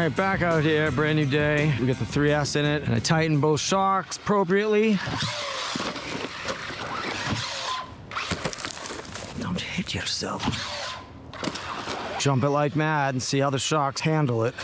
right, back out here, brand new day. We got the 3S in it, and I tightened both shocks appropriately. Don't hit yourself. Jump it like mad and see how the shocks handle it.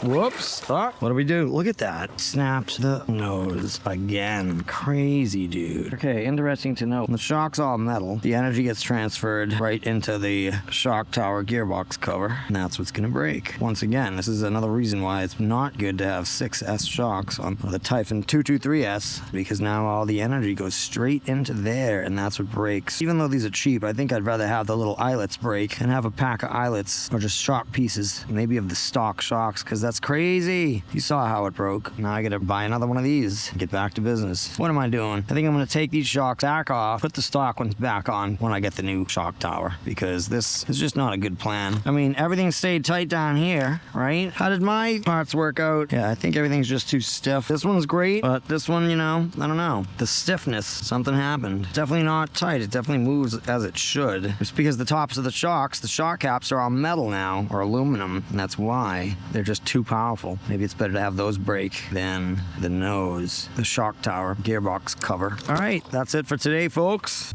Whoops. Oh, what do we do? Look at that. Snapped the nose again. Crazy, dude. Okay, interesting to note. When the shock's all metal, the energy gets transferred right into the shock tower gearbox cover, and that's what's gonna break. Once again, this is another reason why it's not good to have 6S shocks on the Typhon 223S, because now all the energy goes straight into there, and that's what breaks. Even though these are cheap, I think I'd rather have the little eyelets break and have a pack of eyelets or just shock pieces, maybe of the stock shocks, because that's crazy. You saw how it broke. Now I gotta buy another one of these and get back to business. What am I doing? I think I'm gonna take these shocks back off, put the stock ones back on when I get the new shock tower, because this is just not a good plan. I mean, everything stayed tight down here, right? How did my parts work out? Yeah, I think everything's just too stiff. This one's great, but this one, you know, I don't know. The stiffness, something happened. Definitely not tight. It definitely moves as it should. It's because the tops of the shocks, the shock caps are all metal now, or aluminum, and that's why they're just too powerful. Maybe it's better to have those break than the nose, the shock tower, gearbox cover. All right, that's it for today, folks.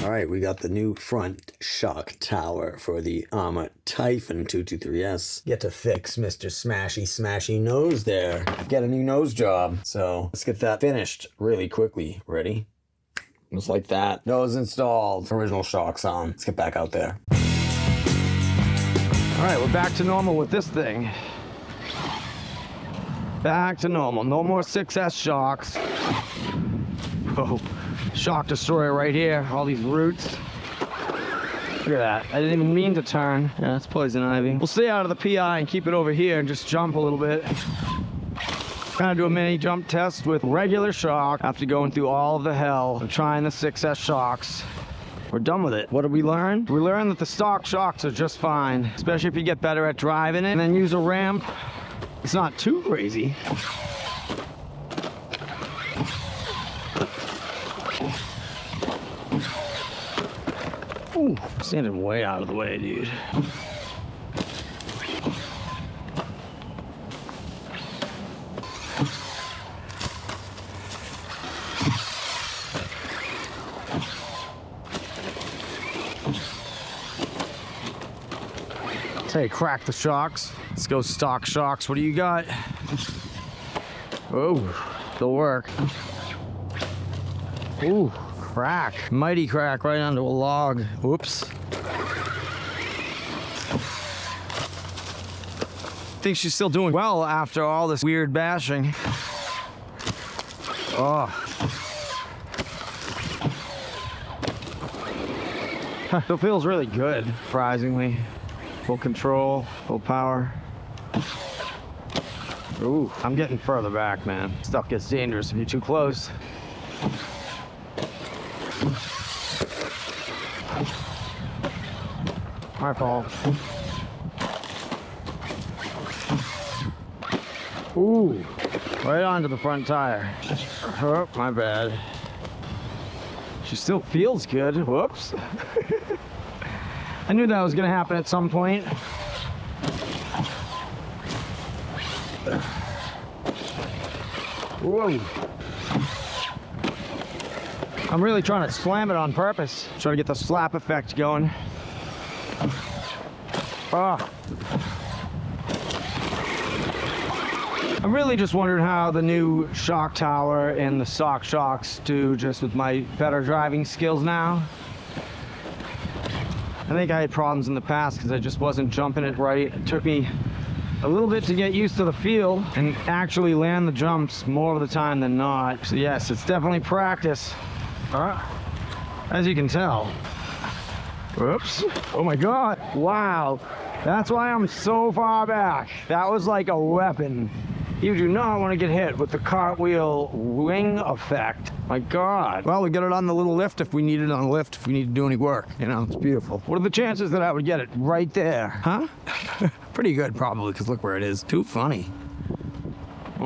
All right, we got the new front shock tower for the Arrma Typhon 223S. Get to fix Mr. Smashy nose there. Get a new nose job. So let's get that finished really quickly. Ready? Just like that. Nose installed. Original shocks on. Let's get back out there. All right, we're back to normal with this thing. Back to normal. No more 6S shocks. Oh, shock destroyer right here. All these roots. Look at that. I didn't even mean to turn. Yeah, that's poison ivy. We'll stay out of the PI and keep it over here and just jump a little bit. Kind of do a mini jump test with regular shock after going through all of the hell of trying the 6S shocks. We're done with it. What did we learn? We learned that the stock shocks are just fine, especially if you get better at driving it and then use a ramp. It's not too crazy. Ooh, standing way out of the way, dude. Hey, crack the shocks. Let's go stock shocks. What do you got? Oh, they'll work. Ooh, crack. Mighty crack right onto a log. Whoops. Think she's still doing well after all this weird bashing. Oh. It feels really good, surprisingly. Full control, full power. Ooh, I'm getting further back, man. Stuff gets dangerous if you're too close. My fault. Ooh, right onto the front tire. Oh, my bad. She still feels good. Whoops. I knew that was gonna happen at some point. Whoa. I'm really trying to slam it on purpose. Trying to get the slap effect going. Ah. I'm really just wondering how the new shock tower and the stock shocks do just with my better driving skills now. I think I had problems in the past because I just wasn't jumping it right. It took me a little bit to get used to the feel and actually land the jumps more of the time than not. So yes, it's definitely practice. As you can tell. Whoops. Oh my God. Wow. That's why I'm so far back. That was like a weapon. You do not want to get hit with the cartwheel wing effect. My God. Well, we got it on the little lift if we need it on the lift, if we need to do any work. You know, it's beautiful. What are the chances that I would get it right there? Huh? Pretty good, probably, because look where it is. Too funny.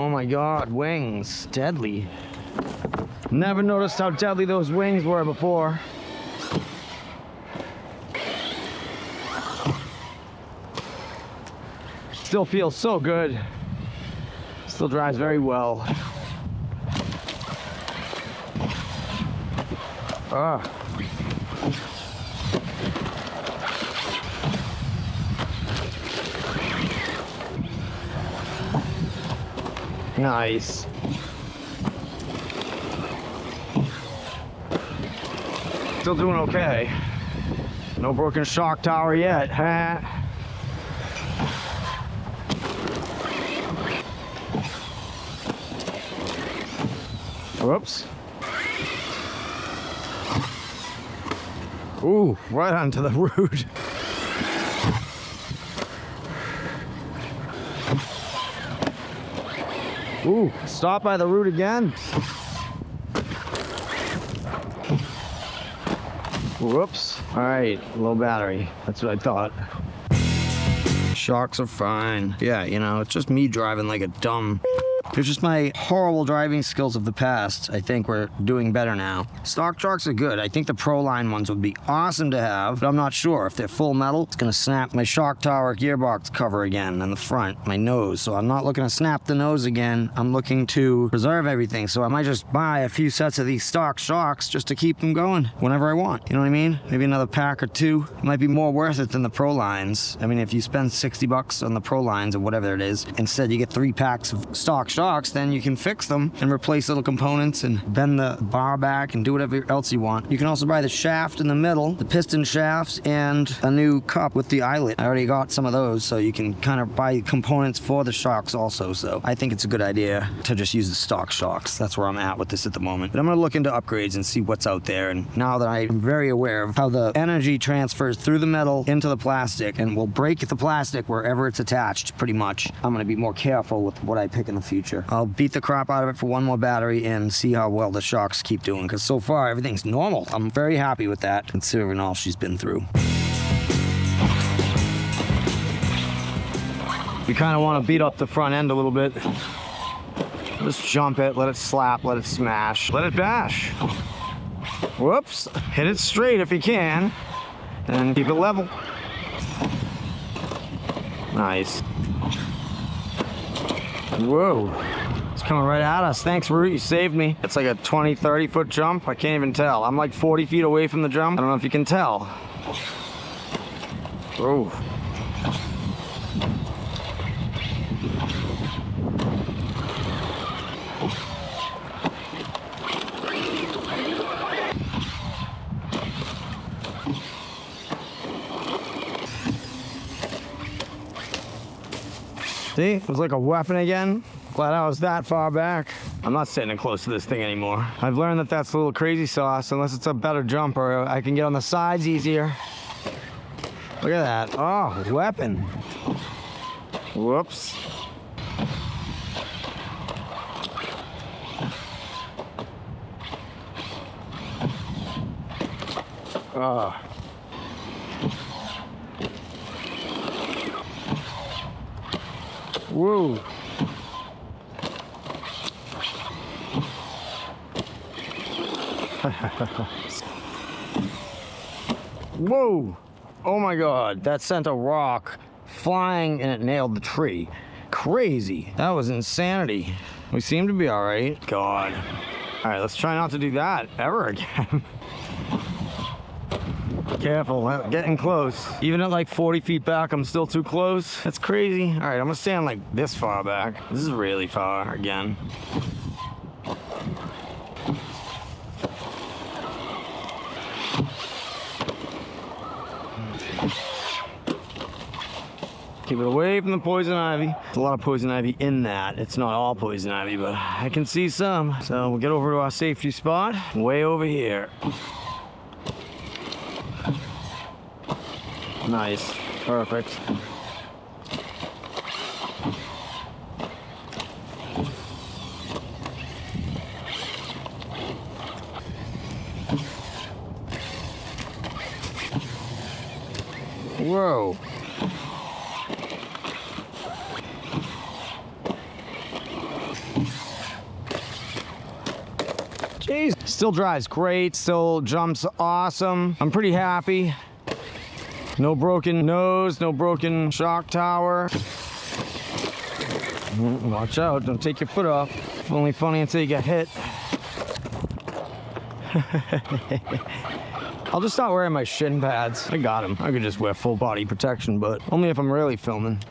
Oh my God, wings. Deadly. Never noticed how deadly those wings were before. Still feels so good. Still drives very well. Ah. Nice. Still doing okay. No broken shock tower yet, huh? Whoops. Ooh, right onto the root. Ooh, stop by the root again. Whoops. All right, low battery. That's what I thought. Shocks are fine. Yeah, you know, it's just me driving like a dumb. It's just my horrible driving skills of the past. I think we're doing better now. Stock shocks are good. I think the Pro Line ones would be awesome to have, but I'm not sure. If they're full metal, it's gonna snap my shock tower gearbox cover again in the front, my nose. So I'm not looking to snap the nose again. I'm looking to preserve everything. So I might just buy a few sets of these stock shocks just to keep them going whenever I want. You know what I mean? Maybe another pack or two. It might be more worth it than the Pro Lines. I mean, if you spend 60 bucks on the Pro Lines or whatever it is, instead you get 3 packs of stock shocks, then you can fix them and replace little components and bend the bar back and do whatever else you want. You can also buy the shaft in the middle, the piston shafts, and a new cup with the eyelet. I already got some of those, so you can kind of buy components for the shocks also. So I think it's a good idea to just use the stock shocks. That's where I'm at with this at the moment. But I'm gonna look into upgrades and see what's out there. And now that I'm very aware of how the energy transfers through the metal into the plastic and will break the plastic wherever it's attached, pretty much, I'm gonna be more careful with what I pick in the future. I'll beat the crap out of it for one more battery and see how well the shocks keep doing, because so far everything's normal. I'm very happy with that, considering all she's been through. You kind of want to beat up the front end a little bit. Just jump it, let it slap, let it smash, let it bash. Whoops, hit it straight if you can, and keep it level. Nice. Whoa. Coming right at us. Thanks, Root. You saved me. It's like a 20, 30-foot jump. I can't even tell. I'm like 40 feet away from the jump. I don't know if you can tell. Oh. See? It was like a weapon again. Glad I was that far back. I'm not sitting close to this thing anymore. I've learned that that's a little crazy sauce. Unless it's a better jumper, I can get on the sides easier. Look at that. Oh, weapon. Whoops. Oh. Whoa. Whoa! Oh my God, that sent a rock flying and it nailed the tree. Crazy. That was insanity. We seem to be all right. God. All right, let's try not to do that ever again. Careful, getting close. Even at like 40 feet back, I'm still too close. That's crazy. All right, I'm gonna stand like this far back. This is really far again. Keep it away from the poison ivy. There's a lot of poison ivy in that. It's not all poison ivy, but I can see some. So we'll get over to our safety spot, way over here. Nice, perfect. Whoa. Jeez, still drives great, still jumps awesome. I'm pretty happy. No broken nose, no broken shock tower. Watch out, don't take your foot off. It's only funny until you get hit. I'll just start wearing my shin pads. I got them. I could just wear full body protection, but only if I'm really filming.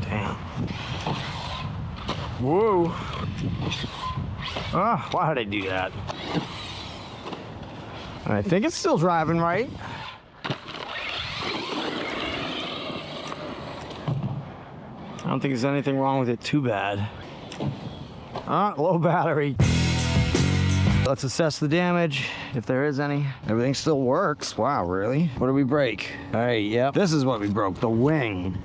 Damn. Whoa. Ah, why did I do that? I think it's still driving right. I don't think there's anything wrong with it too bad. Ah, low battery. Let's assess the damage, if there is any. Everything still works. Wow, really? What did we break? All right, yep. This is what we broke, the wing.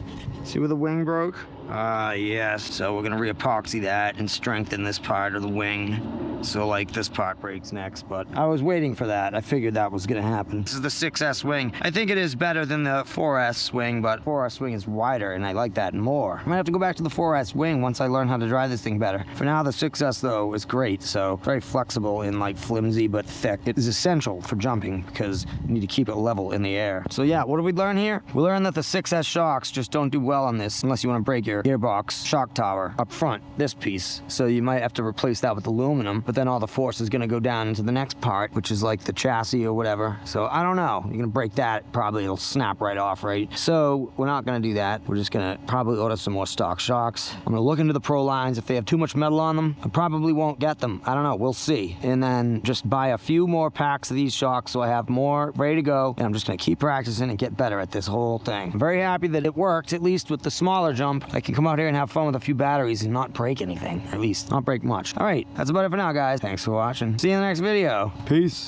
See where the wing broke? Yes. So we're gonna re-epoxy that and strengthen this part of the wing. So like this part breaks next, but I was waiting for that. I figured that was gonna happen. This is the 6S wing. I think it is better than the 4S wing, but 4S wing is wider and I like that more. I'm gonna have to go back to the 4S wing once I learn how to drive this thing better. For now, the 6S though is great. So very flexible and like flimsy but thick. It is essential for jumping because you need to keep it level in the air. So yeah, what did we learn here? We learned that the 6S shocks just don't do well on this unless you want to break your gearbox shock tower up front, this piece. So you might have to replace that with aluminum, but then all the force is going to go down into the next part, which is like the chassis or whatever. So I don't know. You're going to break that, probably it'll snap right off, right? So we're not going to do that. We're just going to probably order some more stock shocks. I'm going to look into the Pro lines. If they have too much metal on them, I probably won't get them. I don't know. We'll see. And then just buy a few more packs of these shocks so I have more ready to go. And I'm just going to keep practicing and get better at this whole thing. I'm very happy that it worked, at least with the smaller jump. I can come out here and have fun with a few batteries and not break anything. At least not break much. All right. That's about it for now, guys. Thanks for watching. See you in the next video. Peace.